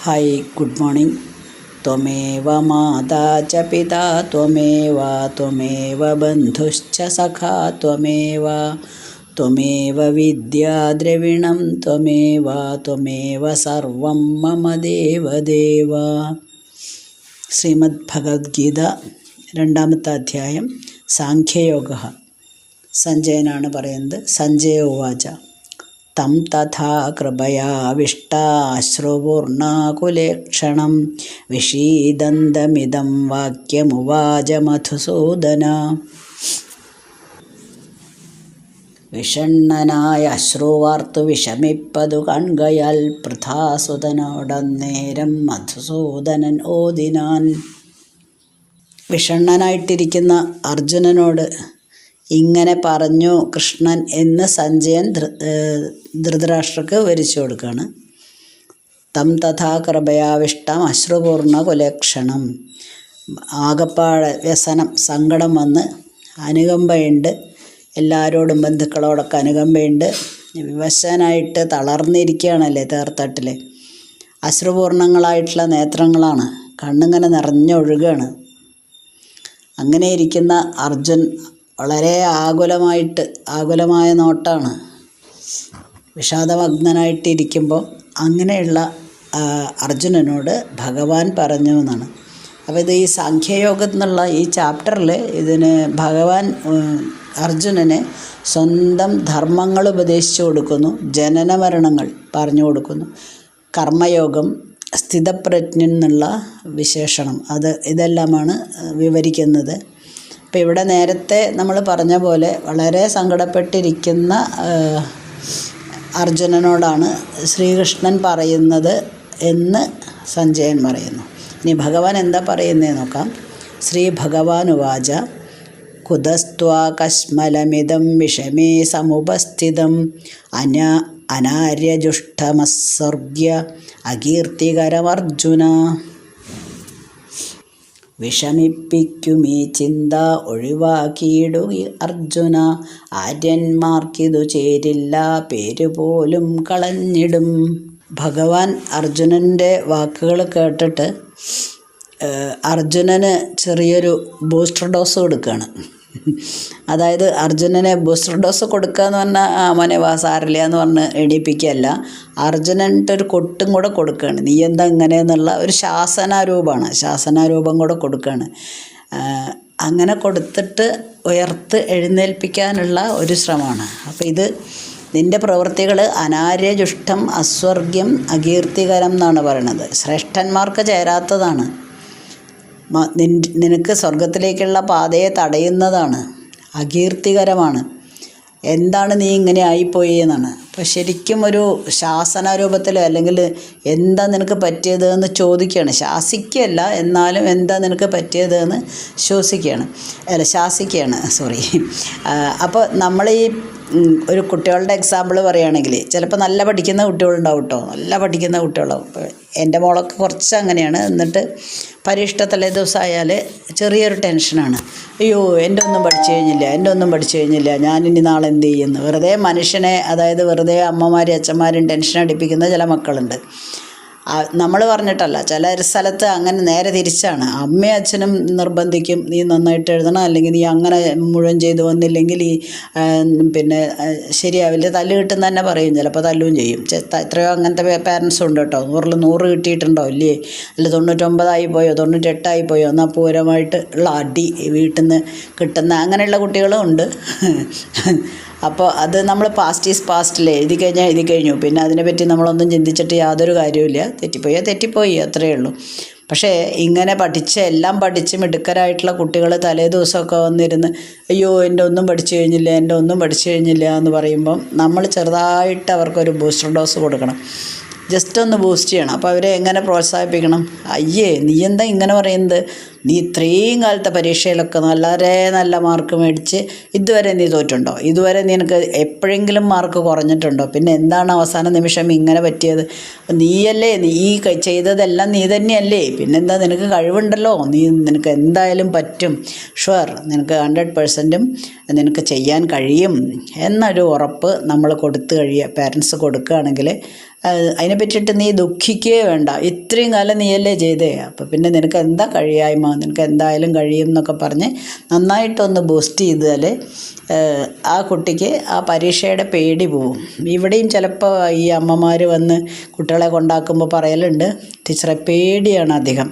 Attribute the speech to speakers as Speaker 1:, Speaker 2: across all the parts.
Speaker 1: Hi, good morning. ത്വമേവ മാതാ ച പിതാ ത്വമേവ ബന്ധുശ്ച സഖാ ത്വമേവ വിദ്യാ ദ്രവിണം ത്വമേവ സർവം മമ ദേവദേവ. ശ്രീമദ് ഭഗവത്ഗീത 2-ാമത്തെ അധ്യായം സാഖ്യയോഗ. സഞ്ജയനാണ് പറയുന്നത്. സഞ്ജയ ഉവാച തം തഥാ കൃപയാവിഷ്ടാശ്രുപൂർണാകുലേക്ഷണം വിഷീദന്തമിദം വാക്യമുവാച മധുസൂദന. വിഷണ്ണനായ അശ്രുവാർത്തു വിഷമിപ്പതു കൺകയാൽ പൃഥാസുതനോടന്നേരം മധുസൂദനൻ ഓതിനാൻ. വിഷണ്ണനായിട്ടിരിക്കുന്ന അർജുനനോട് ഇങ്ങനെ പറഞ്ഞു കൃഷ്ണൻ എന്ന് സഞ്ജയൻ ധൃതരാഷ്ട്രക്ക് വിവരിച്ചു കൊടുക്കുകയാണ്. തം തഥാ കൃപയാവിഷ്ടം അശ്രുപൂർണ കുലക്ഷണം. ആകപ്പാട് വ്യസനം, സങ്കടം വന്ന് അനുകമ്പയുണ്ട്, എല്ലാവരോടും ബന്ധുക്കളോടൊക്കെ അനുകമ്പയുണ്ട്. വിവശനായിട്ട് തളർന്നിരിക്കുകയാണല്ലേ തേർത്തട്ടിൽ. അശ്രുപൂർണങ്ങളായിട്ടുള്ള നേത്രങ്ങളാണ്, കണ്ണിങ്ങനെ നിറഞ്ഞൊഴുകുകയാണ്. അങ്ങനെ ഇരിക്കുന്ന അർജുൻ വളരെ ആകുലമായ നോട്ടാണ്. വിഷാദമഗ്നനായിട്ടിരിക്കുമ്പോൾ അങ്ങനെയുള്ള അർജുനനോട് ഭഗവാൻ പറഞ്ഞു എന്നാണ്. അപ്പോൾ ഇത് ഈ സാഖ്യയോഗം എന്നുള്ള ഈ ചാപ്റ്ററിൽ ഇതിന് ഭഗവാൻ അർജുനന് സ്വന്തം ധർമ്മങ്ങൾ ഉപദേശിച്ചു കൊടുക്കുന്നു, ജനന മരണങ്ങൾ പറഞ്ഞു കൊടുക്കുന്നു, കർമ്മയോഗം, സ്ഥിതപ്രജ്ഞൻ എന്നുള്ള വിശേഷണം, ഇതെല്ലാമാണ് വിവരിക്കുന്നത്. അപ്പോൾ ഇവിടെ നേരത്തെ നമ്മൾ പറഞ്ഞ പോലെ വളരെ സങ്കടപ്പെട്ടിരിക്കുന്ന അർജുനനോടാണ് ശ്രീകൃഷ്ണൻ പറയുന്നത് എന്ന് സഞ്ജയൻ പറയുന്നു. ഇനി ഭഗവാൻ എന്താ പറയുന്നതെന്ന് നോക്കാം. ശ്രീ ഭഗവാൻ ഉവാച കുതസ്ത്വാ കശ്മലമിദം വിഷമേ സമുപസ്ഥിതം അനാര്യജുഷ്ടമസ്വർഗ്യ അകീർത്തികരമർജുന. വിഷമിപ്പിക്കുമീ ചിന്ത ഒഴിവാക്കിയിടു അർജുന, ആര്യന്മാർക്കിതു ചേരില്ല, പേരുപോലും കളഞ്ഞിടും. ഭഗവാൻ അർജുനൻ്റെ വാക്കുകൾ കേട്ടിട്ട് അർജുനന് ചെറിയൊരു ബൂസ്റ്റർ ഡോസ് കൊടുക്കുകയാണ്. അതായത് അർജുനന് ബൂസ്റ്റർ ഡോസ് കൊടുക്കുക എന്ന് പറഞ്ഞാൽ മോനെ വാ സാരില്ല എന്ന് പറഞ്ഞ് എണീപ്പിക്കുകയല്ല, അർജുനൻ്റെ ഒരു കൊട്ടും കൂടെ കൊടുക്കുകയാണ്. നീ എന്താ ഇങ്ങനെയെന്നുള്ള ഒരു ശാസനാരൂപം കൂടെ കൊടുക്കുകയാണ്. അങ്ങനെ കൊടുത്തിട്ട് എഴുന്നേൽപ്പിക്കാനുള്ള ഒരു ശ്രമമാണ്. അപ്പോൾ ഇത് നിൻ്റെ പ്രവൃത്തികൾ അനാര്യജുഷ്ടം അസ്വർഗ്യം അകീർത്തികരം എന്നാണ് പറയണത്. ശ്രേഷ്ഠന്മാർക്ക് ചേരാത്തതാണ്, നിനക്ക് സ്വർഗത്തിലേക്കുള്ള പാതയെ തടയുന്നതാണ്, അകീർത്തികരമാണ്. എന്താണ് നീ ഇങ്ങനെ ആയിപ്പോയി എന്നാണ്. അപ്പോൾ ശരിക്കും ഒരു ശാസനാരൂപത്തിലോ അല്ലെങ്കിൽ എന്താ നിനക്ക് പറ്റിയതെന്ന് ചോദിക്കുകയാണ്. ശാസിക്കുകയല്ല, എന്നാലും എന്താ നിനക്ക് പറ്റിയതെന്ന് ശാസിക്കുകയാണ്. അപ്പോൾ നമ്മൾ ഈ ഒരു കുട്ടികളുടെ എക്സാമ്പിൾ പറയുകയാണെങ്കിൽ ചിലപ്പോൾ നല്ല പഠിക്കുന്ന കുട്ടികളുണ്ടാവും കേട്ടോ, നല്ല പഠിക്കുന്ന കുട്ടികളാവും. എൻ്റെ മോളൊക്കെ കുറച്ച് അങ്ങനെയാണ്. എന്നിട്ട് പരീക്ഷ തലേ ദിവസമായാൽ ചെറിയൊരു ടെൻഷനാണ്. അയ്യോ എൻ്റെ ഒന്നും പഠിച്ചു കഴിഞ്ഞില്ല, ഞാനിനി നാളെ എന്ത് ചെയ്യുന്നു. വെറുതെ മനുഷ്യനെ, അതായത് വെറുതെ അമ്മമാരും അച്ഛന്മാരും ടെൻഷൻ അടിപ്പിക്കുന്ന ചില മക്കളുണ്ട്. നമ്മൾ പറഞ്ഞിട്ടല്ല, ചില സ്ഥലത്ത് അങ്ങനെ നേരെ തിരിച്ചാണ്. അമ്മയും അച്ഛനും നിർബന്ധിക്കും, നീ നന്നായിട്ട് എഴുതണം, അല്ലെങ്കിൽ നീ അങ്ങനെ മുഴുവൻ ചെയ്തു വന്നില്ലെങ്കിൽ പിന്നെ ശരിയാവില്ല, തല്ല് കിട്ടുന്ന തന്നെ പറയും, ചിലപ്പോൾ തല്ലും ചെയ്യും. എത്രയോ അങ്ങനത്തെ പാരൻസും ഉണ്ട് കേട്ടോ. 100 കിട്ടിയിട്ടുണ്ടോ ഇല്ലേ, അല്ല 99 പോയോ 98 പോയോ, എന്നാൽ പൂരമായിട്ട് ഉള്ള അടി വീട്ടിൽ നിന്ന് കിട്ടുന്ന അങ്ങനെയുള്ള കുട്ടികളും ഉണ്ട്. അപ്പോൾ അത് നമ്മൾ പാസ്റ്റ് ഈസ് പാസ്റ്റിൽ എഴുതി കഴിഞ്ഞു, പിന്നെ അതിനെപ്പറ്റി നമ്മളൊന്നും ചിന്തിച്ചിട്ട് യാതൊരു കാര്യവുമില്ല. തെറ്റിപ്പോയി അത്രയേ ഉള്ളൂ. പക്ഷേ ഇങ്ങനെ എല്ലാം പഠിച്ച് മിടുക്കരായിട്ടുള്ള കുട്ടികൾ തലേ ദിവസമൊക്കെ വന്നിരുന്ന് അയ്യോ എൻ്റെ ഒന്നും പഠിച്ചു കഴിഞ്ഞില്ല എന്ന് പറയുമ്പം നമ്മൾ ചെറുതായിട്ട് അവർക്കൊരു ബൂസ്റ്റർ ഡോസ് കൊടുക്കണം, ജസ്റ്റ് ഒന്ന് ബൂസ്റ്റ് ചെയ്യണം. അപ്പോൾ അവരെ എങ്ങനെ പ്രോത്സാഹിപ്പിക്കണം? അയ്യേ നീ എന്താ ഇങ്ങനെ പറയുന്നത്, നീ ഇത്രയും കാലത്തെ പരീക്ഷയിലൊക്കെ വളരെ നല്ല മാർക്ക് മേടിച്ച് ഇതുവരെ നീ തോറ്റുണ്ടോ? ഇതുവരെ നിനക്ക് എപ്പോഴെങ്കിലും മാർക്ക് കുറഞ്ഞിട്ടുണ്ടോ? പിന്നെ എന്താണ് അവസാന നിമിഷം ഇങ്ങനെ പറ്റിയത്? നീയല്ലേ, നീ ചെയ്തതെല്ലാം നീ തന്നെയല്ലേ, പിന്നെന്താ, നിനക്ക് കഴിവുണ്ടല്ലോ, നിനക്ക് എന്തായാലും പറ്റും, ഷുവർ, നിനക്ക് 100% നിനക്ക് ചെയ്യാൻ കഴിയും എന്നൊരു ഉറപ്പ് നമ്മൾ പാരൻസ് കൊടുക്കുകയാണെങ്കിൽ അതിനെ പറ്റിയിട്ട് നീ ദുഃഖിക്കുകയേ വേണ്ട. ഇത്രയും കാലം നീയല്ലേ ചെയ്തേ, അപ്പോൾ പിന്നെ നിനക്ക് എന്താ കഴിയായ്മ, നിനക്ക് എന്തായാലും കഴിയും എന്നൊക്കെ പറഞ്ഞ് നന്നായിട്ടൊന്ന് ബൂസ്റ്റ് ചെയ്താൽ ആ കുട്ടിക്ക് ആ പരീക്ഷയുടെ പേടി പോവും. ഇവിടെയും ചിലപ്പോൾ ഈ അമ്മമാർ വന്ന് കുട്ടികളെ കൊണ്ടാക്കുമ്പോൾ പറയലുണ്ട്, ടീച്ചറെ പേടിയാണ് അധികം,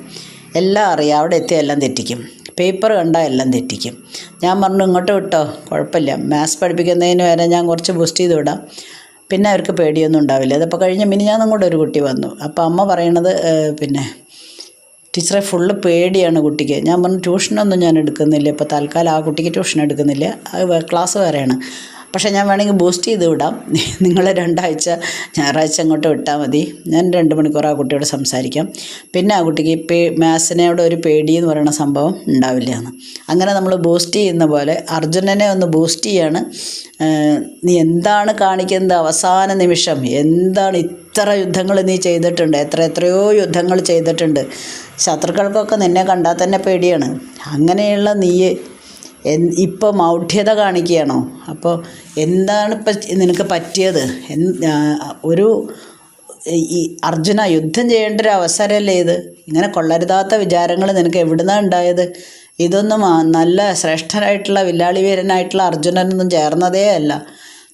Speaker 1: എല്ലാം അറിയാം, അവിടെ എത്തി എല്ലാം തെറ്റിക്കും, പേപ്പർ കണ്ടാൽ എല്ലാം തെറ്റിക്കും. ഞാൻ പറഞ്ഞു ഇങ്ങോട്ട് വിട്ടോ, കുഴപ്പമില്ല, മാത്സ് പഠിപ്പിക്കുന്നതിന് വരെ ഞാൻ കുറച്ച് ബൂസ്റ്റ് ചെയ്ത് വിടാം, പിന്നെ അവർക്ക് പേടിയൊന്നും ഉണ്ടാവില്ല. അതപ്പോൾ കഴിഞ്ഞ് മിനിഞ്ഞാന്നും കൂടെ ഒരു കുട്ടി വന്നു. അപ്പോൾ അമ്മ പറയണത് പിന്നെ ടീച്ചറെ ഫുള്ള് പേടിയാണ് കുട്ടിക്ക്. ഞാൻ പറഞ്ഞു ട്യൂഷനൊന്നും ഞാൻ എടുക്കുന്നില്ല, ഇപ്പോൾ തൽക്കാലം ആ കുട്ടിക്ക് ട്യൂഷൻ എടുക്കുന്നില്ല, ക്ലാസ് വേറെയാണ്, പക്ഷേ ഞാൻ വേണമെങ്കിൽ ബൂസ്റ്റ് ചെയ്ത് വിടാം, നിങ്ങൾ 2 ആഴ്ച ഞായറാഴ്ച അങ്ങോട്ട് വിട്ടാൽ മതി, ഞാൻ 2 മണിക്കൂർ ആ കുട്ടിയോട് സംസാരിക്കാം, പിന്നെ ആ കുട്ടിക്ക് മാത്സിനോട് ഒരു പേടി എന്ന് പറയുന്ന സംഭവം ഉണ്ടാവില്ല എന്ന്. അങ്ങനെ നമ്മൾ ബൂസ്റ്റ് ചെയ്യുന്ന പോലെ അർജുനനെ ഒന്ന് ബൂസ്റ്റ് ചെയ്യാണ്. നീ എന്താണ് കാണിക്കുന്നത് അവസാന നിമിഷം, എന്താണ് ഇത്ര യുദ്ധങ്ങൾ നീ ചെയ്തിട്ടുണ്ട്, എത്രയോ യുദ്ധങ്ങൾ ചെയ്തിട്ടുണ്ട്, ശത്രുക്കൾക്കൊക്കെ നിന്നെ കണ്ടാൽ തന്നെ പേടിയാണ്, അങ്ങനെയുള്ള നീ ഇപ്പോൾ മൗഢ്യത കാണിക്കുകയാണോ? അപ്പോൾ എന്താണ് ഇപ്പം നിനക്ക് പറ്റിയത്? ഒരു ഈ അർജുന, യുദ്ധം ചെയ്യേണ്ട ഒരു അവസരമല്ലേ ഇത്? ഇങ്ങനെ കൊള്ളരുതാത്ത വിചാരങ്ങൾ നിനക്ക് എവിടുന്നാണ് ഉണ്ടായത്? ഇതൊന്നും നല്ല ശ്രേഷ്ഠനായിട്ടുള്ള വില്ലാളി വീരനായിട്ടുള്ള അർജുനനൊന്നും ചേർന്നതേ അല്ല.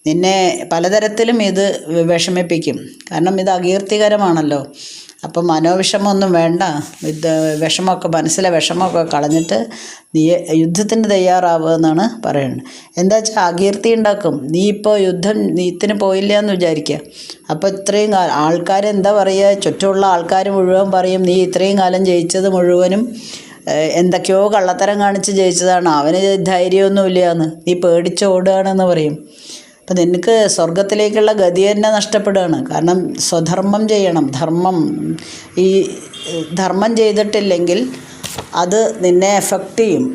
Speaker 1: നിന്നെ പലതരത്തിലും ഇത് വിഷമിപ്പിക്കും, കാരണം ഇത് അകീർത്തികരമാണല്ലോ. അപ്പം മനോവിഷമൊന്നും വേണ്ട, വിഷമമൊക്കെ മനസ്സിലെ വിഷമമൊക്കെ കളഞ്ഞിട്ട് നീ യുദ്ധത്തിന് തയ്യാറാവുക എന്നാണ് പറയുന്നത്. എന്താ വെച്ചാൽ അകീർത്തി ഉണ്ടാക്കും. നീ ഇപ്പോൾ നീത്തിന് പോയില്ല എന്ന് വിചാരിക്കുക, അപ്പോൾ ഇത്രയും ആൾക്കാരെന്താ പറയുക, ചുറ്റുമുള്ള ആൾക്കാർ മുഴുവൻ പറയും നീ ഇത്രയും കാലം ജയിച്ചത് മുഴുവനും എന്തൊക്കെയോ കള്ളത്തരം കാണിച്ച് ജയിച്ചതാണ്, അവന് ധൈര്യമൊന്നുമില്ല എന്ന്, നീ പേടിച്ചോടുകയാണെന്ന് പറയും. അപ്പം നിനക്ക് സ്വർഗത്തിലേക്കുള്ള ഗതി തന്നെ നഷ്ടപ്പെടുകയാണ്. കാരണം സ്വധർമ്മം ചെയ്യണം, ഈ ധർമ്മം ചെയ്തിട്ടില്ലെങ്കിൽ അത് നിന്നെ എഫക്റ്റ് ചെയ്യും.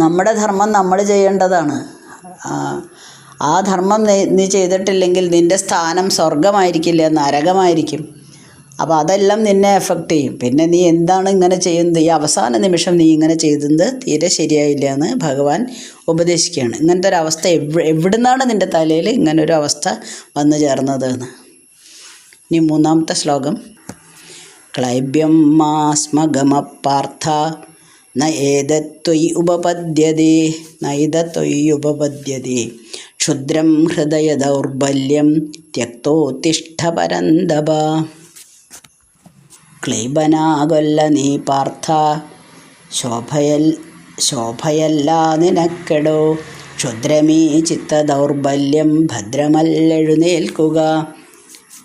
Speaker 1: നമ്മുടെ ധർമ്മം നമ്മൾ ചെയ്യേണ്ടതാണ്. ആ ധർമ്മം നീ ചെയ്തിട്ടില്ലെങ്കിൽ നിൻ്റെ സ്ഥാനം സ്വർഗമായിരിക്കില്ല, നരകമായിരിക്കും. അപ്പോൾ അതെല്ലാം നിന്നെ എഫക്റ്റ് ചെയ്യും. പിന്നെ നീ എന്താണ് ഇങ്ങനെ ചെയ്യുന്നത്, ഈ അവസാന നിമിഷം നീ ഇങ്ങനെ ചെയ്തത് തീരെ ശരിയായില്ല എന്ന് ഭഗവാൻ ഉപദേശിക്കുകയാണ്. ഇങ്ങനത്തെ ഒരു അവസ്ഥ എവിടുന്നാണ് നിൻ്റെ തലയിൽ ഇങ്ങനൊരു അവസ്ഥ വന്നു ചേർന്നത് എന്ന്. ഇനി 3-ാമത്തെ ശ്ലോകം. ക്ലൈബ്യം മാസ്മഗമപാർത്ഥ നൈതത്വയുപപദ്യതേ ക്ഷുദ്രം ഹൃദയ ദൗർബല്യം ത്യക്തോത്തിഷ്ഠ പരന്തപ. ക്ലീബനാകൊല്ല നീ പാർത്ഥ, ശോഭയല്ല നിനക്കെടോ, ക്ഷുദ്രമീ ചിത്ത ദൗർബല്യം ഭദ്രമല്ലെഴുന്നേൽക്കുക.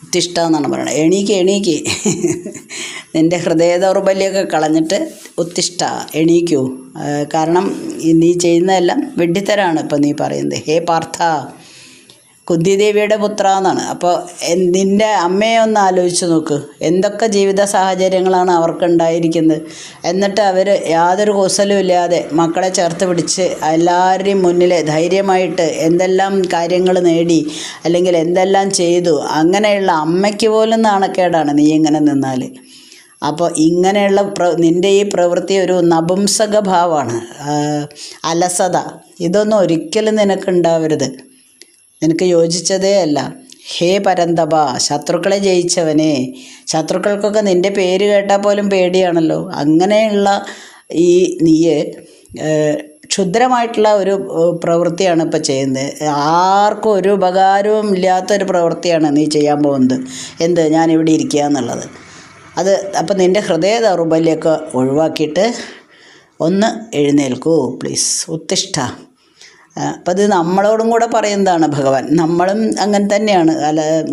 Speaker 1: ഉത്തിഷ്ഠ എന്നാണ് പറയുന്നത്. എണീക്ക് നിൻ്റെ ഹൃദയ ദൗർബല്യമൊക്കെ കളഞ്ഞിട്ട് ഉത്തിഷ്ഠ, എണീക്കൂ. കാരണം നീ ചെയ്യുന്നതെല്ലാം വിഡ്ഢിത്തരാണ് ഇപ്പം നീ പറയുന്നത്. ഹേ പാർത്ഥ, കുന്തിദേവിയുടെ പുത്ര എന്നാണ്. അപ്പോൾ നിൻ്റെ അമ്മയെ ഒന്ന് ആലോചിച്ച് നോക്ക്, എന്തൊക്കെ ജീവിത സാഹചര്യങ്ങളാണ് അവർക്കുണ്ടായിരിക്കുന്നത്. എന്നിട്ട് അവർ യാതൊരു കുസലും ഇല്ലാതെ മക്കളെ ചേർത്ത് പിടിച്ച് എല്ലാവരുടെയും മുന്നിൽ ധൈര്യമായിട്ട് എന്തെല്ലാം കാര്യങ്ങൾ നേടി, അല്ലെങ്കിൽ എന്തെല്ലാം ചെയ്തു. അങ്ങനെയുള്ള അമ്മയ്ക്ക് പോലും നാണക്കേടാണ് നീ ഇങ്ങനെ നിന്നാൽ. അപ്പോൾ ഇങ്ങനെയുള്ള നിൻ്റെ ഈ പ്രവൃത്തി ഒരു നപുംസക ഭാവമാണ്, അലസത. ഇതൊന്നും ഒരിക്കലും നിനക്കുണ്ടാവരുത്, നിനക്ക് യോജിച്ചതേ അല്ല. ഹേ പരന്തപ, ശത്രുക്കളെ ജയിച്ചവനെ, ശത്രുക്കൾക്കൊക്കെ നിൻ്റെ പേര് കേട്ടാൽ പോലും പേടിയാണല്ലോ. അങ്ങനെയുള്ള ഈ നീയെ ക്ഷുദ്രമായിട്ടുള്ള ഒരു പ്രവൃത്തിയാണ് ഇപ്പോൾ ചെയ്യുന്നത്. ആർക്കും ഒരു ഉപകാരവും ഇല്ലാത്തൊരു പ്രവൃത്തിയാണ് നീ ചെയ്യാൻ പോകുന്നത്. എന്ത്, ഞാനിവിടെ ഇരിക്കുക എന്നുള്ളത്. അത് അപ്പം നിൻ്റെ ഹൃദയ ദൗർബല്യമൊക്കെ ഒഴിവാക്കിയിട്ട് ഒന്ന് എഴുന്നേൽക്കൂ പ്ലീസ്, ഉത്തിഷ്ഠ. അപ്പം അത് നമ്മളോടും കൂടെ പറയുന്നതാണ് ഭഗവാൻ. നമ്മളും അങ്ങനെ തന്നെയാണ്.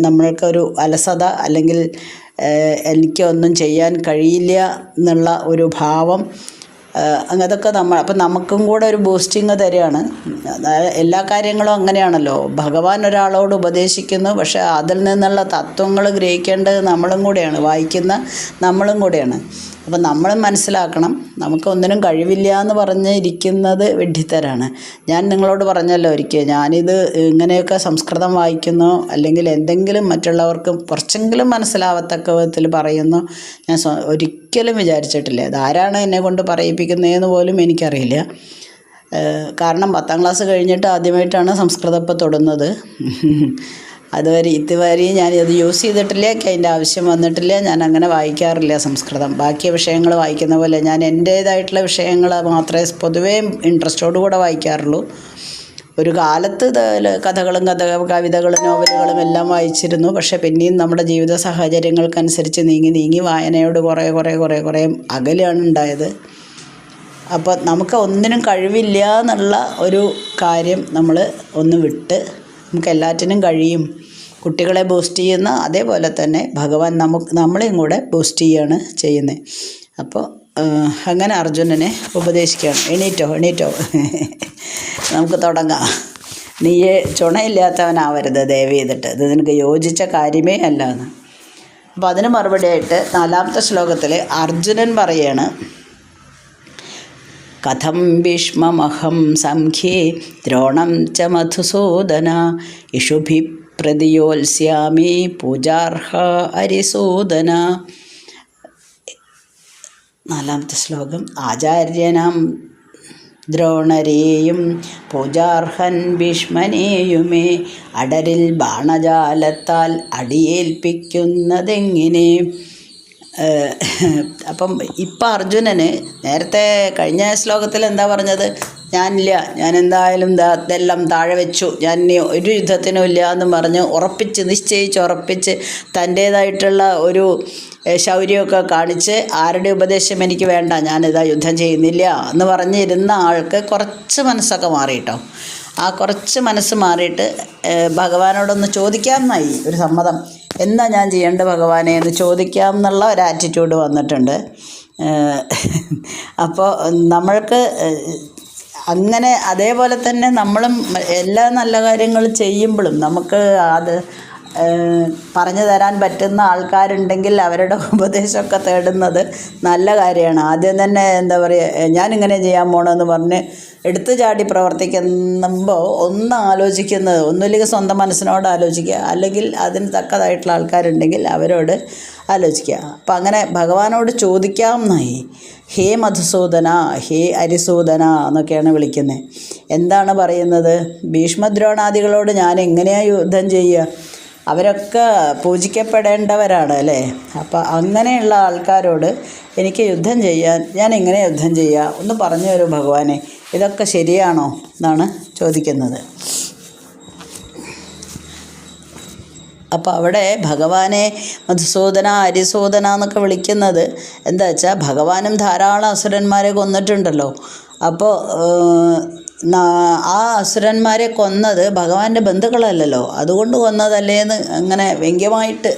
Speaker 1: നമ്മൾക്കൊരു അലസത, അല്ലെങ്കിൽ എനിക്കൊന്നും ചെയ്യാൻ കഴിയില്ല എന്നുള്ള ഒരു ഭാവം, അതൊക്കെ അപ്പം നമുക്കും കൂടെ ഒരു ബൂസ്റ്റിങ് തരികയാണ്. എല്ലാ കാര്യങ്ങളും അങ്ങനെയാണല്ലോ. ഭഗവാൻ ഒരാളോട് ഉപദേശിക്കുന്നു, പക്ഷേ അതിൽ നിന്നുള്ള തത്വങ്ങൾ ഗ്രഹിക്കേണ്ടത് നമ്മളും കൂടെയാണ്, വായിക്കുന്ന നമ്മളും കൂടെയാണ്. അപ്പം നമ്മളും മനസ്സിലാക്കണം, നമുക്കൊന്നിനും കഴിവില്ല എന്ന് പറഞ്ഞ് ഇരിക്കുന്നത് വിഡ്ഢിത്തരാണ്. ഞാൻ നിങ്ങളോട് പറഞ്ഞല്ലോ ഒരിക്കൽ, ഞാനിത് ഇങ്ങനെയൊക്കെ സംസ്കൃതം വായിക്കുന്നു, അല്ലെങ്കിൽ എന്തെങ്കിലും മറ്റുള്ളവർക്ക് കുറച്ചെങ്കിലും മനസ്സിലാവത്തക്ക വിധത്തിൽ പറയുന്നു, ഞാൻ ഒരിക്കലും വിചാരിച്ചിട്ടില്ല. അതാരാണ് എന്നെ കൊണ്ട് പറയിപ്പിക്കുന്നതെന്ന് പോലും എനിക്കറിയില്ല. കാരണം 10ാം ക്ലാസ് കഴിഞ്ഞിട്ട് ആദ്യമായിട്ടാണ് സംസ്കൃതം ഇപ്പോൾ തൊടുന്നത്. ഇതുവരെയും ഞാനത് യൂസ് ചെയ്തിട്ടില്ല, എനിക്ക് അതിൻ്റെ ആവശ്യം വന്നിട്ടില്ല. ഞാൻ അങ്ങനെ വായിക്കാറില്ല സംസ്കൃതം. ബാക്കി വിഷയങ്ങൾ വായിക്കുന്ന പോലെ ഞാൻ എൻ്റേതായിട്ടുള്ള വിഷയങ്ങൾ മാത്രമേ പൊതുവേ ഇൻട്രസ്റ്റോടുകൂടെ വായിക്കാറുള്ളൂ. ഒരു കാലത്ത് കഥകളും കവിതകളും നോവലുകളും എല്ലാം വായിച്ചിരുന്നു. പക്ഷേ പിന്നെയും നമ്മുടെ ജീവിത സാഹചര്യങ്ങൾക്കനുസരിച്ച് നീങ്ങി വായനയോട് കുറേ അകലെയാണ് ഉണ്ടായത്. അപ്പോൾ നമുക്ക് ഒന്നിനും കഴിവില്ല എന്നുള്ള ഒരു കാര്യം നമ്മൾ ഒന്ന് വിട്ട് നമുക്ക് എല്ലാറ്റിനും കഴിയും. കുട്ടികളെ ബൂസ്റ്റ് ചെയ്യുന്ന അതേപോലെ തന്നെ ഭഗവാൻ നമ്മളെയും കൂടെ ബൂസ്റ്റ് ചെയ്യുകയാണ് ചെയ്യുന്നത്. അപ്പോൾ അങ്ങനെ അർജുനനെ ഉപദേശിക്കുകയാണ്. എണീറ്റോ നമുക്ക് തുടങ്ങാം. നീയെ ചുണയില്ലാത്തവനാവരുത് ദയവ് ചെയ്തിട്ട്, ഇത് നിനക്ക് യോജിച്ച കാര്യമേ അല്ല എന്ന്. അപ്പോൾ അതിന് മറുപടിയായിട്ട് 4ാമത്തെ ശ്ലോകത്തിൽ അർജുനൻ പറയാണ്, കഥം ഭീഷ്മമഹം സംഖ്യേ ദ്രോണം ച മധുസൂദന ഇഷുഭി പ്രതിയോത്സ്യാമി പൂജാർഹ അരിസൂദന. 4ാമത്തെ ശ്ലോകം ആചാര്യനാം ദ്രോണരെയും പൂജാർഹൻ ഭീഷ്മനെയുമേ അടരിൽ ബാണജാലത്താൽ അടിയേൽപ്പിക്കുന്നതെങ്ങനെ. അപ്പം ഇപ്പം അർജുനന് നേരത്തെ കഴിഞ്ഞ ശ്ലോകത്തിൽ എന്താ പറഞ്ഞത്? ഞാൻ എന്തായാലും ഇതെല്ലാം താഴെ വെച്ചു, ഞാൻ ഇനി ഒരു യുദ്ധത്തിനും ഇല്ല എന്നും പറഞ്ഞ് നിശ്ചയിച്ച് തൻ്റേതായിട്ടുള്ള ഒരു ശൗര്യമൊക്കെ കാണിച്ച് ആരുടെ ഉപദേശം എനിക്ക് വേണ്ട, ഞാനിതാ യുദ്ധം ചെയ്യുന്നില്ല എന്ന് പറഞ്ഞിരുന്ന ആൾക്ക് കുറച്ച് മനസ്സൊക്കെ മാറിയിട്ടോ. ആ കുറച്ച് മനസ്സ് മാറിയിട്ട് ഭഗവാനോടൊന്ന് ചോദിക്കാമെന്നായി ഒരു സമ്മതം. എന്താ ഞാൻ ചെയ്യേണ്ടത് ഭഗവാനെ എന്ന് ചോദിക്കാം എന്നുള്ള ഒരു ആറ്റിറ്റ്യൂഡ് വന്നിട്ടുണ്ട്. അപ്പോൾ നമ്മൾക്ക് അങ്ങനെ അതേപോലെ തന്നെ നമ്മളും എല്ലാ നല്ല കാര്യങ്ങൾ ചെയ്യുമ്പോഴും നമുക്ക് അത് പറഞ്ഞു തരാൻ പറ്റുന്ന ആൾക്കാരുണ്ടെങ്കിൽ അവരുടെ ഉപദേശമൊക്കെ തേടുന്നത് നല്ല കാര്യമാണ്. ആദ്യം തന്നെ എന്താ പറയുക, ഞാനിങ്ങനെ ചെയ്യാൻ പോകണമെന്ന് പറഞ്ഞ് എടുത്തു ചാടി പ്രവർത്തിക്കുമ്പോൾ ഒന്ന് ആലോചിക്കുന്നത്, ഒന്നുമില്ലെങ്കിൽ സ്വന്തം മനസ്സിനോട് ആലോചിക്കുക, അല്ലെങ്കിൽ അതിന് തക്കതായിട്ടുള്ള ആൾക്കാരുണ്ടെങ്കിൽ അവരോട് ആലോചിക്കുക. അപ്പം അങ്ങനെ ഭഗവാനോട് ചോദിക്കാമെന്നായി. ഹേ മധുസൂദന, ഹേ അരിസൂദന എന്നൊക്കെയാണ് വിളിക്കുന്നത്. എന്താണ് പറയുന്നത്? ഭീഷ്മദ്രോണാദികളോട് ഞാൻ എങ്ങനെയാണ് യുദ്ധം ചെയ്യുക? അവരൊക്കെ പൂജിക്കപ്പെടേണ്ടവരാണ് അല്ലേ? അപ്പം അങ്ങനെയുള്ള ആൾക്കാരോട് എനിക്ക് ഞാൻ എങ്ങനെ യുദ്ധം ചെയ്യുക? ഒന്ന് പറഞ്ഞു തരൂ ഭഗവാനെ, ഇതൊക്കെ ശരിയാണോ എന്നാണ് ചോദിക്കുന്നത്. അപ്പോൾ അവിടെ ഭഗവാനെ മധുസൂദന അരിസൂദന എന്നൊക്കെ വിളിക്കുന്നത് എന്താ വെച്ചാൽ, ഭഗവാനും ധാരാളം അസുരന്മാരെ കൊന്നിട്ടുണ്ടല്ലോ. അപ്പോൾ ആ അസുരന്മാരെ കൊന്നത് ഭഗവാന്റെ ബന്ധുക്കളല്ലല്ലോ, അതുകൊണ്ട് കൊന്നതല്ലേന്ന് അങ്ങനെ വ്യംഗ്യമായിട്ട്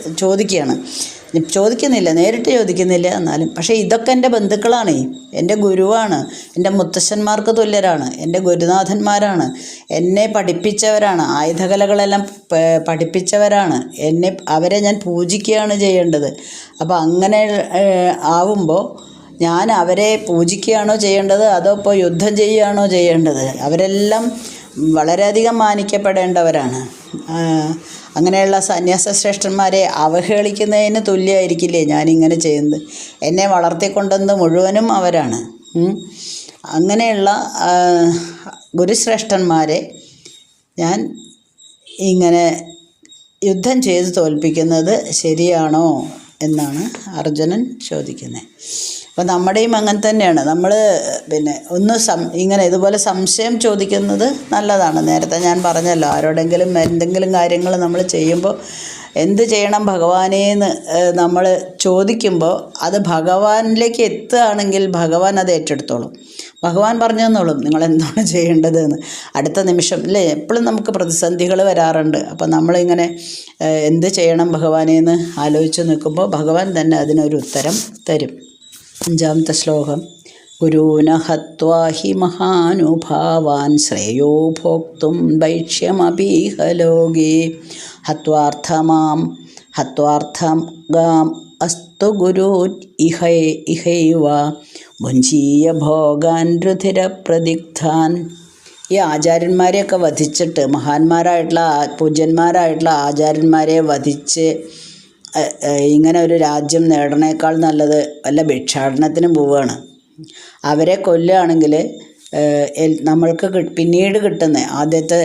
Speaker 1: ചോദിക്കുന്നില്ല, നേരിട്ട് ചോദിക്കുന്നില്ല എന്നാലും. പക്ഷേ ഇതൊക്കെ എൻ്റെ ബന്ധുക്കളാണ്, എൻ്റെ ഗുരുവാണ്, എൻ്റെ മുത്തശ്ശന്മാർക്ക് തുല്യരാണ്, എൻ്റെ ഗുരുനാഥന്മാരാണ്, എന്നെ പഠിപ്പിച്ചവരാണ്, ആയുധകലകളെല്ലാം പഠിപ്പിച്ചവരാണ്, അവരെ ഞാൻ പൂജിക്കുകയാണ് ചെയ്യേണ്ടത്. അപ്പോൾ അങ്ങനെ ആവുമ്പോൾ ഞാൻ അവരെ പൂജിക്കുകയാണോ ചെയ്യേണ്ടത്, അതോ ഇപ്പോൾ യുദ്ധം ചെയ്യുകയാണോ ചെയ്യേണ്ടത്? അവരെല്ലാം വളരെയധികം മാനിക്കപ്പെടേണ്ടവരാണ്. അങ്ങനെയുള്ള സന്യാസശ്രേഷ്ഠന്മാരെ അവഹേളിക്കുന്നതിന് തുല്യമായിരിക്കില്ലേ ഞാനിങ്ങനെ ചെയ്യുന്നത്? എന്നെ വളർത്തിക്കൊണ്ടുവന്നത് മുഴുവനും അവരാണ്. അങ്ങനെയുള്ള ഗുരുശ്രേഷ്ഠന്മാരെ ഞാൻ ഇങ്ങനെ യുദ്ധം ചെയ്ത് തോൽപ്പിക്കുന്നത് ശരിയാണോ എന്നാണ് അർജുനൻ ചോദിക്കുന്നത്. അപ്പോൾ നമ്മുടെയും അങ്ങനെ തന്നെയാണ്. നമ്മൾ ഇങ്ങനെ ഇതുപോലെ സംശയം ചോദിക്കുന്നത് നല്ലതാണ്. നേരത്തെ ഞാൻ പറഞ്ഞല്ലോ, ആരോടെങ്കിലും എന്തെങ്കിലും കാര്യങ്ങൾ നമ്മൾ ചെയ്യുമ്പോൾ എന്ത് ചെയ്യണം ഭഗവാനേന്ന് നമ്മൾ ചോദിക്കുമ്പോൾ അത് ഭഗവാനിലേക്ക് എത്തുകയാണെങ്കിൽ ഭഗവാൻ അത് ഏറ്റെടുത്തോളും. ഭഗവാൻ പറഞ്ഞു തന്നോളും നിങ്ങളെന്താണ് ചെയ്യേണ്ടതെന്ന്. അടുത്ത നിമിഷം അല്ലേ, എപ്പോഴും നമുക്ക് പ്രതിസന്ധികൾ വരാറുണ്ട്. അപ്പം നമ്മളിങ്ങനെ എന്ത് ചെയ്യണം ഭഗവാനേന്ന് ആലോചിച്ച് നിൽക്കുമ്പോൾ ഭഗവാൻ തന്നെ അതിനൊരു ഉത്തരം തരും. 5ാമത്തെ ശ്ലോകം ഗുരൂന ഹത്വാ ഹി മഹാനുഭാവാൻ ശ്രേയോ ഭോക്തും വൈക്ഷ്യമപീഹ ലോകേ ഹത്വാർത്ഥം ഗാം അസ്തു ഗുരു ഇഹൈവ ഭുഞ്ജീയ ഭോഗാൻ രുധിരപ്രദിഗ്ധാൻ. ഈ ആചാര്യന്മാരെയൊക്കെ വധിച്ചിട്ട്, മഹാന്മാരായിട്ടുള്ള പൂജ്യന്മാരായിട്ടുള്ള ആചാര്യന്മാരെ വധിച്ച് ഇങ്ങനെ ഒരു രാജ്യം നേടണേക്കാൾ നല്ലത് വല്ല ഭിക്ഷാടനത്തിനും പോവുകയാണ്. അവരെ കൊല്ലുകയാണെങ്കിൽ നമ്മൾക്ക് പിന്നീട് കിട്ടുന്ന ആദ്യത്തെ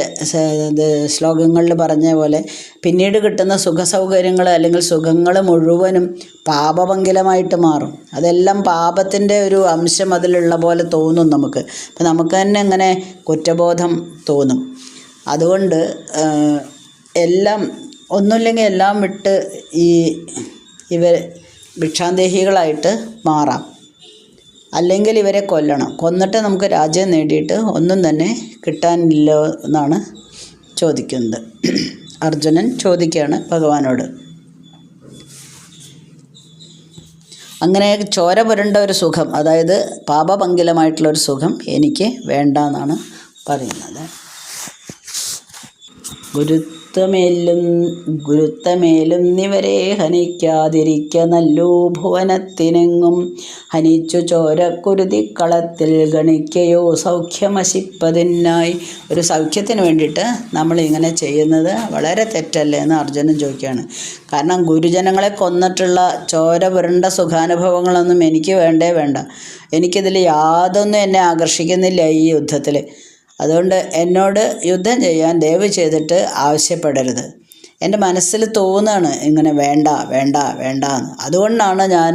Speaker 1: ശ്ലോകങ്ങളിൽ പറഞ്ഞ പോലെ പിന്നീട് കിട്ടുന്ന സുഖസൗകര്യങ്ങൾ അല്ലെങ്കിൽ സുഖങ്ങൾ മുഴുവനും പാപഭംഗിലമായിട്ട് മാറും. അതെല്ലാം പാപത്തിൻ്റെ ഒരു അംശം അതിലുള്ള പോലെ തോന്നും നമുക്ക്. അപ്പം നമുക്ക് തന്നെ അങ്ങനെ കുറ്റബോധം തോന്നും. അതുകൊണ്ട് എല്ലാം ഒന്നുമില്ലെങ്കിൽ എല്ലാം വിട്ട് ഇവർ ഭിക്ഷാന്തേഹികളായിട്ട് മാറാം. അല്ലെങ്കിൽ ഇവരെ കൊല്ലണം. കൊന്നിട്ട് നമുക്ക് രാജ്യം നേടിയിട്ട് ഒന്നും തന്നെ കിട്ടാനില്ല എന്നാണ് ചോദിക്കുന്നത്. അർജുനൻ ചോദിക്കുകയാണ് ഭഗവാനോട്. അങ്ങനെ ചോര പുരണ്ട ഒരു സുഖം, അതായത് പാപഭംഗിലമായിട്ടുള്ളൊരു സുഖം എനിക്ക് വേണ്ട എന്നാണ് പറയുന്നത്. ഗുരുത്തമേലുന്നിവരെ ഹനിക്കാതിരിക്ക നല്ലൂ ഭുവനത്തിനെങ്ങും ഹനിച്ചു ചോരക്കുരുതിക്കളത്തിൽ ഗണിക്കയോ സൗഖ്യമശിപ്പതിനായി. ഒരു സൗഖ്യത്തിന് വേണ്ടിയിട്ട് നമ്മളിങ്ങനെ ചെയ്യുന്നത് വളരെ തെറ്റല്ലേ എന്ന് അർജുനൻ ചോദിക്കുകയാണ്. കാരണം ഗുരുജനങ്ങളെ കൊന്നിട്ടുള്ള ചോര പുരണ്ട സുഖാനുഭവങ്ങളൊന്നും എനിക്ക് വേണ്ട. എനിക്കിതിൽ യാതൊന്നും എന്നെ ആകർഷിക്കുന്നില്ല ഈ യുദ്ധത്തിൽ. അതുകൊണ്ട് എന്നോട് യുദ്ധം ചെയ്യാൻ ദയവ് ചെയ്തിട്ട് ആവശ്യപ്പെടരുത്. എൻ്റെ മനസ്സിൽ തോന്നുകയാണ് ഇങ്ങനെ വേണ്ട എന്ന്. അതുകൊണ്ടാണ് ഞാൻ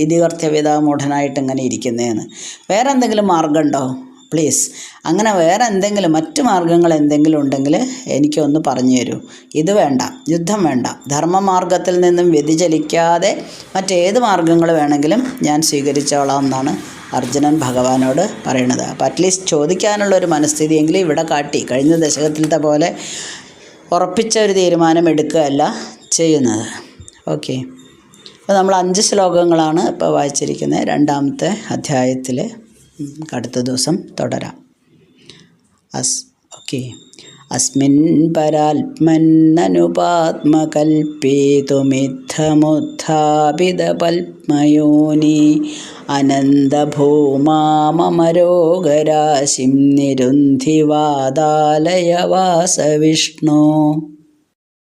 Speaker 1: ഇതികർത്യവിതാമൂഢനായിട്ട് ഇങ്ങനെ ഇരിക്കുന്നതെന്ന്. വേറെ എന്തെങ്കിലും മാർഗമുണ്ടോ പ്ലീസ്? അങ്ങനെ വേറെ എന്തെങ്കിലും മറ്റു മാർഗങ്ങൾ എന്തെങ്കിലും ഉണ്ടെങ്കിൽ എനിക്കൊന്ന് പറഞ്ഞു തരൂ. ഇത് വേണ്ട, യുദ്ധം വേണ്ട. ധർമ്മമാർഗത്തിൽ നിന്നും വ്യതിചലിക്കാതെ മറ്റേത് മാർഗങ്ങൾ വേണമെങ്കിലും ഞാൻ സ്വീകരിച്ചോളാം എന്നാണ് അർജുനൻ ഭഗവാനോട് പറയണത്. അപ്പോൾ അറ്റ്ലീസ്റ്റ് ചോദിക്കാനുള്ളൊരു മനസ്ഥിതിയെങ്കിലും ഇവിടെ കാട്ടി. കഴിഞ്ഞ ദശകത്തിലത്തെ പോലെ ഉറപ്പിച്ച ഒരു തീരുമാനം എടുക്കുകയല്ല ചെയ്യുന്നത്. ഓക്കെ, അപ്പോൾ നമ്മൾ 5 ശ്ലോകങ്ങളാണ് ഇപ്പോൾ വായിച്ചിരിക്കുന്നത്. 2ാമത്തെ അധ്യായത്തിൽ അടുത്ത ദിവസം തുടരാം. ഓക്കെ. അസ്മിൻ പരാത്മന്നനുപാത്മകൽപ്പേതുമിത്തമുത്ഥാപിതപത്മയോനി അനന്തഭൂമാമരോഗരാശിം നിരുന്ധിവാദാലയ വാസവിഷ്ണു.